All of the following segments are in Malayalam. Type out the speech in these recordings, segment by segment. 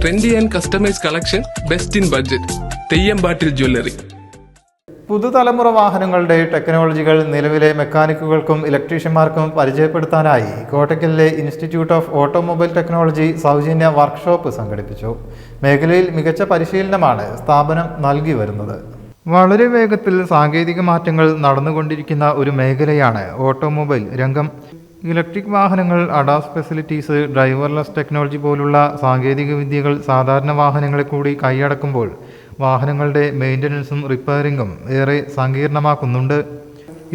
Trendy and customise collection, best in budget. തെയ്യമ്പാട്ടിൽ jewellery. പുതുതലമുറ വാഹനങ്ങളുടെ ടെക്നോളജികൾ നിലവിലെ മെക്കാനിക്കുകൾക്കും ഇലക്ട്രീഷ്യന്മാർക്കും പരിചയപ്പെടുത്താനായി കോട്ടക്കലിലെ ഇൻസ്റ്റിറ്റ്യൂട്ട് ഓഫ് ഓട്ടോമൊബൈൽ ടെക്നോളജി സൗജന്യ വർക്ക്ഷോപ്പ് സംഘടിപ്പിച്ചു. മേഖലയിൽ മികച്ച പരിശീലനമാണ് സ്ഥാപനം നൽകി വരുന്നത്. വളരെ വേഗത്തിൽ സാങ്കേതിക മാറ്റങ്ങൾ നടന്നുകൊണ്ടിരിക്കുന്ന ഒരു മേഖലയാണ് ഓട്ടോമൊബൈൽ രംഗം. ഇലക്ട്രിക് വാഹനങ്ങൾ, അഡാസ് ഫെസിലിറ്റീസ്, ഡ്രൈവർലെസ് ടെക്നോളജി പോലുള്ള സാങ്കേതിക വിദ്യകൾ സാധാരണ വാഹനങ്ങളെ കൂടി കൈയടക്കുമ്പോൾ വാഹനങ്ങളുടെ മെയിൻ്റനൻസും റിപ്പയറിങ്ങും ഏറെ സങ്കീർണമാക്കുന്നുണ്ട്.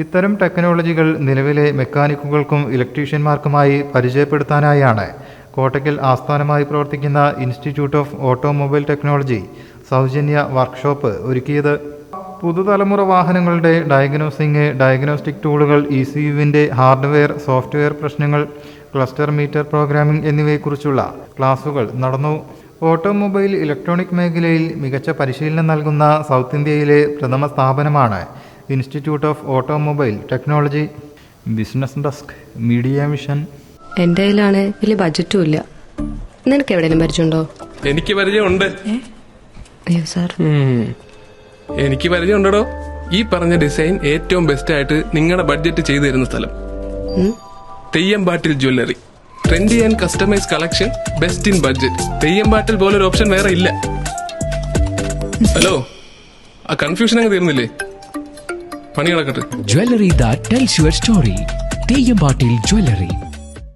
ഇത്തരം ടെക്നോളജികൾ നിലവിലെ മെക്കാനിക്കുകൾക്കും ഇലക്ട്രീഷ്യന്മാർക്കുമായി പരിചയപ്പെടുത്താനായാണ് കോട്ടക്കൽ ആസ്ഥാനമായി പ്രവർത്തിക്കുന്ന ഇൻസ്റ്റിറ്റ്യൂട്ട് ഓഫ് ഓട്ടോമൊബൈൽ ടെക്നോളജി സൗജന്യ വർക്ക്ഷോപ്പ് ഒരുക്കിയത്. പുതുതലമുറ വാഹനങ്ങളുടെ ഡയഗ്നോസ്റ്റിക് ടൂളുകൾ, ECUവിൻ്റെ ഹാർഡ്വെയർ, സോഫ്റ്റ്വെയർ പ്രശ്നങ്ങൾ, ക്ലസ്റ്റർ മീറ്റർ പ്രോഗ്രാമിംഗ് എന്നിവയെക്കുറിച്ചുള്ള ക്ലാസുകൾ നടന്നു. ഓട്ടോമൊബൈൽ ഇലക്ട്രോണിക് മേഖലയിൽ മികച്ച പരിശീലനം നൽകുന്ന സൗത്ത് ഇന്ത്യയിലെ പ്രഥമ സ്ഥാപനമാണ് institute of automobile technology. Business desk, media mission. എൻ്റെ കയ്യിലാണ് വലിയ ബഡ്ജറ്റും ഇല്ല. നിനക്ക് എവിടെയെങ്കിലും പരിചയമുണ്ടോ? എനിക്ക് പരിചയമുണ്ട്. അയ്യോ സാർ, എനിക്ക് പരിചയമുണ്ടോ. ഈ പറഞ്ഞ ഡിസൈൻ ഏറ്റവും ബെസ്റ്റ് ആയിട്ട് നിങ്ങളുടെ ബഡ്ജറ്റ് ചെയ്തു തരുന്ന സ്ഥലം Theyyampattil jewellery. Trendy and customise collection, best in budget. Theyyampattil പോലൊരു ഓപ്ഷൻ വേറെ ഇല്ല. ഹലോ, ആ കൺഫ്യൂഷൻ അങ്ങ് തീർന്നില്ലേ? പണി കിടക്കട്ടെ. Jewelry that tells your story. തെയ്യമ്പാട്ടിൽ jewellery.